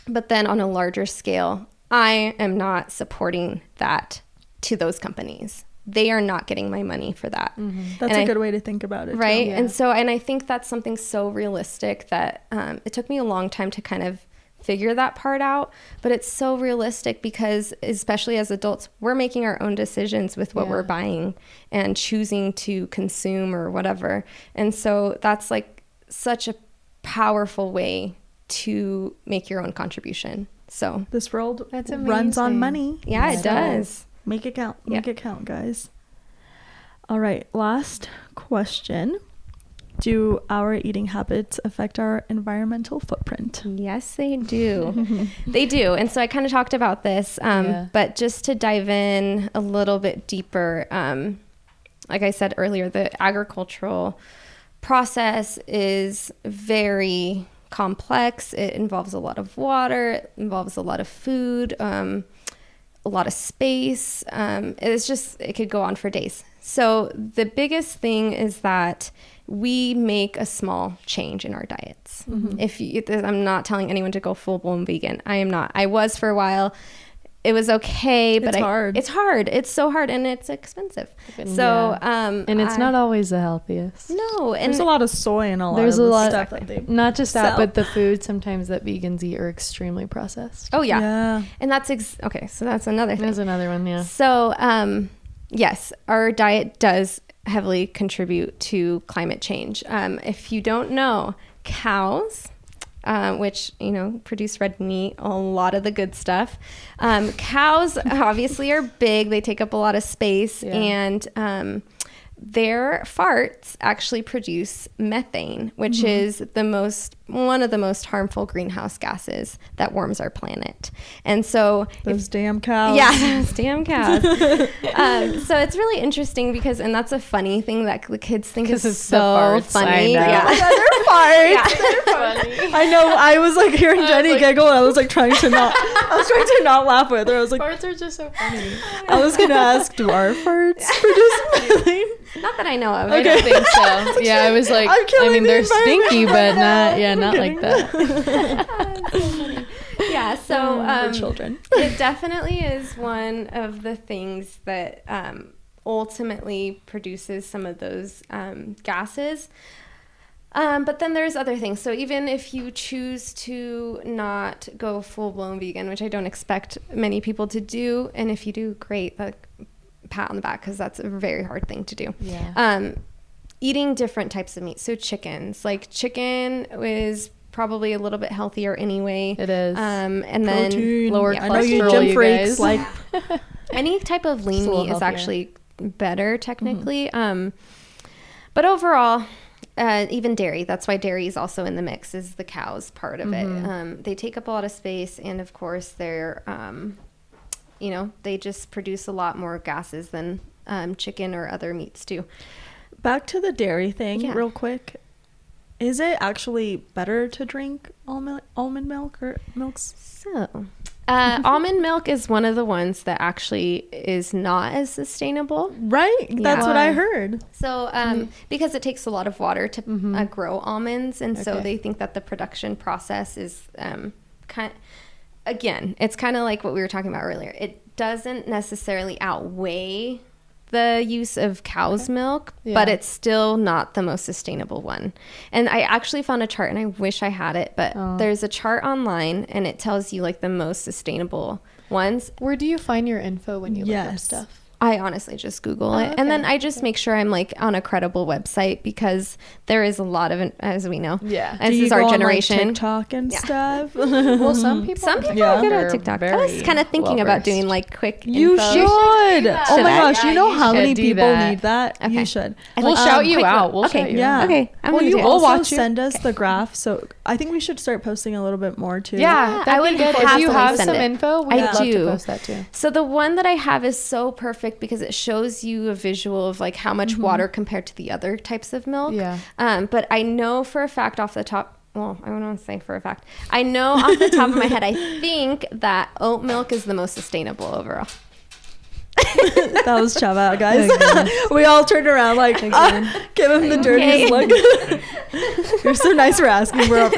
But then on a larger scale, I am not supporting that to those companies. They are not getting my money for that. That's a good way to think about it. Right. Yeah. And I think that's something so realistic that it took me a long time to kind of figure that part out, but it's so realistic because especially as adults, we're making our own decisions with what we're buying and choosing to consume or whatever. And so that's like such a powerful way to make your own contribution. So this world runs on money. Yeah, it does. Make it count. Make it count, guys. All right. Last question. Do our eating habits affect our environmental footprint? Yes, they do. They do. And so I kind of talked about this, but just to dive in a little bit deeper, like I said earlier, the agricultural process is very complex. It involves a lot of water. It involves a lot of food, a lot of space. It could go on for days. So the biggest thing is that we make a small change in our diets. I'm not telling anyone to go full blown vegan. I am not. I was for a while. It was okay, but it's hard. It's hard. It's so hard, and it's expensive. So, and it's not always the healthiest. No, and there's a lot of soy and there's a lot stuff that they not just that, but the food sometimes that vegans eat are extremely processed. Oh yeah. And that's okay. So that's another thing. There's another one. Yeah. So, yes, our diet does heavily contribute to climate change. If you don't know, cows, which, produce red meat, a lot of the good stuff. Cows obviously are big. They take up a lot of space, and their farts actually produce methane, which is one of the most harmful greenhouse gases that warms our planet. And so those damn cows. Yeah, those damn cows. So it's really interesting because, and that's a funny thing that the kids think is so funny. Yeah, they're farts. Yeah. They're funny. I know. I was like hearing Jenny giggle, and I was like trying to not laugh with her. I was like, farts are just so funny. I was gonna ask, do our farts produce methane? Not that I know of. I don't think so. Yeah, I was like, I mean, they're stinky, but not like that. So funny. Yeah, so children. It definitely is one of the things that ultimately produces some of those gases. But then there's other things. So even if you choose to not go full-blown vegan, which I don't expect many people to do, and if you do, great, pat on the back, because that's a very hard thing to do. Yeah. Eating different types of meat. So chickens, like chicken is probably a little bit healthier anyway. It is. And protein. Then lower I know you gym freaks like any type of lean meat is actually better technically. But overall, even dairy, that's why dairy is also in the mix, is the cows part of it. They take up a lot of space, and of course they're they just produce a lot more gases than chicken or other meats do. Back to the dairy thing Yeah. real quick. Is it actually better to drink almond milk or milks? So, almond milk is one of the ones that actually is not as sustainable. Right? That's what I heard. So, because it takes a lot of water to grow almonds, and so they think that the production process is it's kind of like what we were talking about earlier. It doesn't necessarily outweigh the use of cow's milk, but it's still not the most sustainable one. And I actually found a chart, and I wish I had it, but there's a chart online, and it tells you like the most sustainable ones. Where do you find your info when you look up stuff? I honestly just Google it. And then I just make sure I'm like on a credible website, because there is a lot of, as we know. Yeah. This is our generation. On, like, TikTok and stuff? Well, some people are good at TikTok. I was kind of thinking about doing like quick You info. should. Oh my gosh, you know how many do people that. need that? Okay. You should. We'll shout you out. We'll Okay. shout you Yeah. out. Okay. Well, you We'll also watch you. send us the graph, so I think we should start posting a little bit more too. Yeah, I I would would good. If happily you have send some it. info, we'd I love do. to post that too. So the one that I have is so perfect because it shows you a visual of like how much water compared to the other types of milk. Yeah. But I know for a fact off the top, well, I don't want to say for a fact. I know off the top of my head, I think that oat milk is the most sustainable overall. That was Chava, guys. We all turned around like, give him the dirtiest look. You're so nice for asking, bro.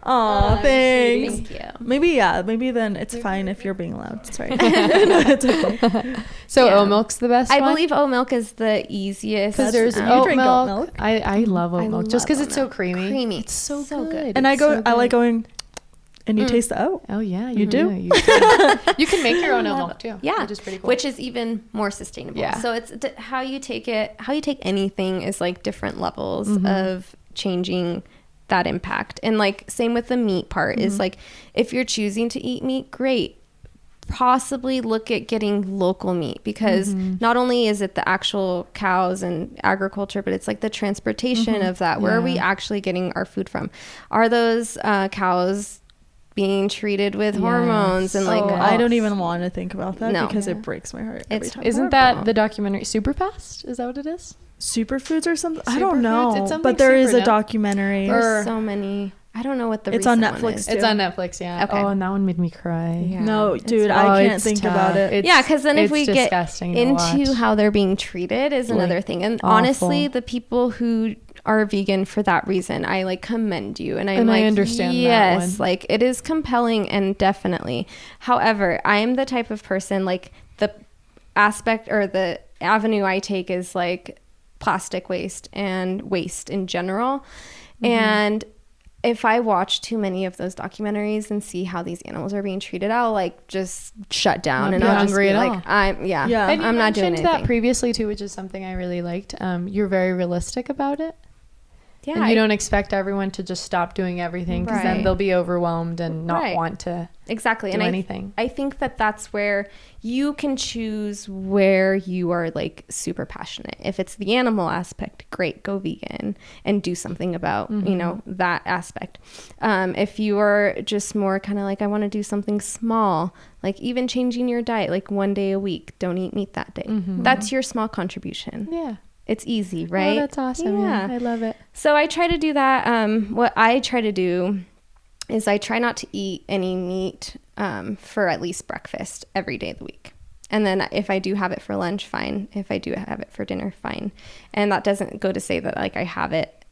Aw, thanks. Thank you. Maybe then it's fine if you're being loud. Sorry. No, it's okay. So Yeah. oat milk's the best I one? believe oat milk is the easiest. Because there's You oat drink milk. oat milk? I love oat I milk just because love it's oat so milk. creamy. Creamy. It's so, So good. And I It's go, so I like good. going, and you taste the oat. Oh yeah, You do? You you can make your own oat milk too. Yeah, which is pretty cool. which is even more sustainable. Yeah. So it's how you take it. How you take anything is like different levels of changing that impact. And like same with the meat part is like if you're choosing to eat meat, great. Possibly look at getting local meat, because not only is it the actual cows and agriculture, but it's like the transportation of that. Where are we actually getting our food from? Are those cows being treated with hormones and like I don't even want to think about that No. because it breaks my heart every It's time. Isn't that the documentary Superfast? Is that what it is? Superfoods or something? I Superfoods? don't know. It's something But there is super, a no? documentary. There's so many. I don't know what the It's on recent one Netflix is. too. It's on Netflix, yeah. Okay. Oh, and that one made me cry. Yeah. No, dude, Oh, I can't it's think tough. about it. Yeah, because then if it's we get disgusting to into watch. how they're being treated is another Like, thing. And awful. honestly, the people who are vegan for that reason, I like commend you. And I'm And I like, understand that yes, one. like it is compelling and definitely. However, I am the type of person, like the aspect or the avenue I take is like plastic waste and waste in general. And if I watch too many of those documentaries and see how these animals are being treated, I'll like just shut down Not and be I'll just hungry be at like, all. I'm Yeah. And you I'm not doing mentioned anything. that previously too, which is something I really liked. You're very realistic about it. Yeah, And you don't expect everyone to just stop doing everything, because then Right. they'll be overwhelmed and not Right. want to exactly. do And anything. I think that that's where you can choose where you are like super passionate. If it's the animal aspect, great, go vegan and do something about, you know, that aspect. If you are just more kind of like, I want to do something small, like even changing your diet, like one day a week, don't eat meat that day. That's your small contribution. Yeah. It's easy, right? Oh, that's awesome. Yeah. I love it. So I try to do that. What I try to do is I try not to eat any meat for at least breakfast every day of the week. And then if I do have it for lunch, fine. If I do have it for dinner, fine. And that doesn't go to say that like I have it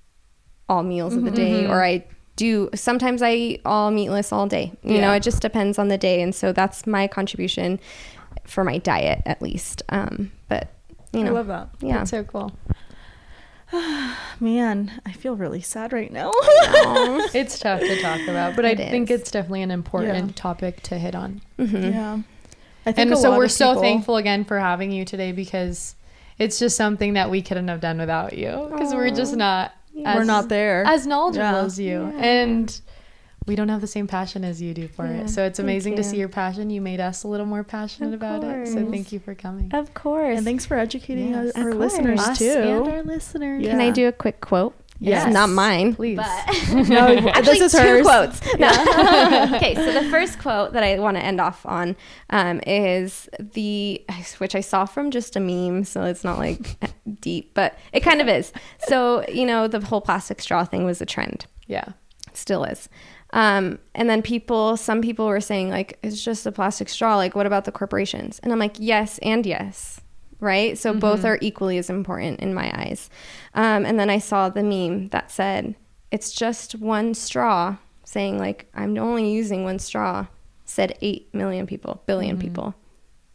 all meals of the day, or I do. Sometimes I eat all meatless all day. You know, it just depends on the day. And so that's my contribution for my diet at least. But you know, I love that. yeah. That's so cool. Man, I feel really sad right now. It's tough to talk about, but I It think is. it's definitely an important topic to hit on. Yeah. I think And a so lot we're of so people- thankful again for having you today, because it's just something that we couldn't have done without you, because we're just not We're not there. as knowledgeable Yeah. as you, and we don't have the same passion as you do for it. So it's amazing to see your passion. You made us a little more passionate about it. So thank you for coming. Of course. And thanks for educating Yes. our Of listeners course. Us too. and our listeners. Yeah. Can I do a quick quote? Yes. It's not mine. Please. But No, actually, this is two hers. quotes. No. Okay, so the first quote that I want to end off on is which I saw from just a meme, so it's not like deep, but it kind of is. So, the whole plastic straw thing was a trend. Yeah. It still is. And then some people were saying, like, it's just a plastic straw. Like, what about the corporations? And I'm like, yes and yes. Right? So both are equally as important in my eyes. And then I saw the meme that said, it's just one straw, saying like, I'm only using one straw, said 8 million people, billion people,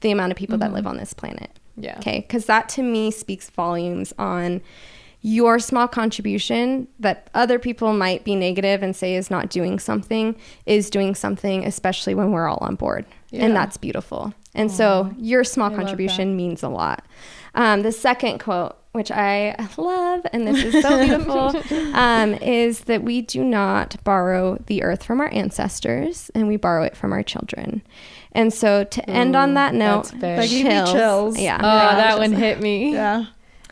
the amount of people that live on this planet. Yeah. Okay. Because that to me speaks volumes on your small contribution that other people might be negative and say is not doing something, is doing something, especially when we're all on board. Yeah. And that's beautiful. And so your small contribution means a lot. The second quote, which I love, and this is so beautiful, is that we do not borrow the earth from our ancestors, and we borrow it from our children. And so to end on that note, That gave me chills. Yeah. Oh, that one hit me. Yeah.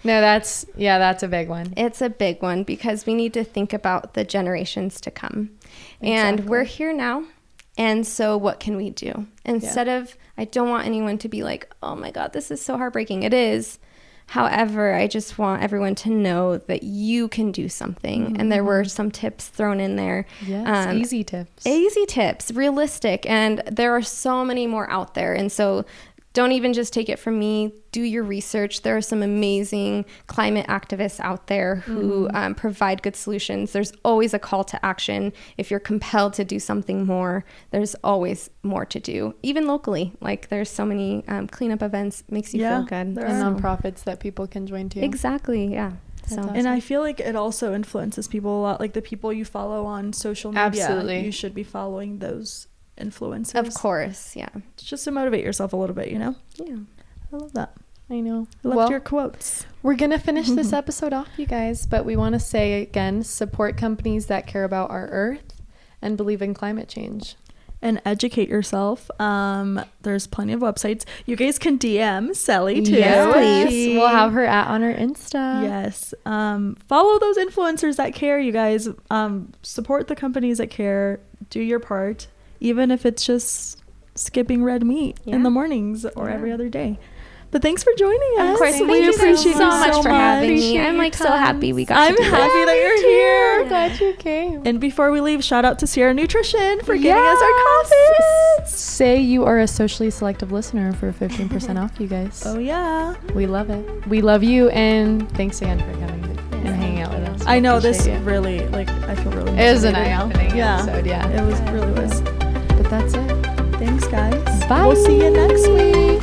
No, that's a big one. It's a big one because we need to think about the generations to come. And we're here now. And so what can we do? Instead of, I don't want anyone to be like, oh my God, this is so heartbreaking. It is. However, I just want everyone to know that you can do something. And there were some tips thrown in there. Yes, easy tips. Easy tips, realistic. And there are so many more out there. And so don't even just take it from me. Do your research. There are some amazing climate activists out there who provide good solutions. There's always a call to action. If you're compelled to do something more, there's always more to do, even locally. Like there's so many cleanup events, makes you feel good. there And are. nonprofits that people can join too. Exactly, yeah. That's awesome. And I feel like it also influences people a lot. Like the people you follow on social media, Absolutely. you should be following those influencers. Of course, yeah. Just to motivate yourself a little bit, Yeah. I love that. I know. I loved Well, your quotes. we're going to finish this episode off, you guys, but we want to say again, support companies that care about our earth and believe in climate change. And educate yourself. There's plenty of websites. You guys can DM Sally too. Yes, She- we'll have her on our Insta. Yes. Follow those influencers that care, you guys. Support the companies that care. Do your part, even if it's just skipping red meat in the mornings or every other day. But thanks for joining us. Of course, we thank you appreciate so much for having me. Appreciate I'm your like so comments. happy we got I'm to do happy this. that you're here. Glad you came. And before we leave, shout out to Sierra Nutrition for giving us our coffees. Say you are a socially selective listener for 15% off, you guys. Oh yeah. We love it. We love you, and thanks again for coming and hanging out with us. I know this Appreciate it. really, like, I feel really It was an motivated. eye-opening Yeah. episode, yeah. It was really was. But that's it. Thanks, guys. Bye. We'll see you next week.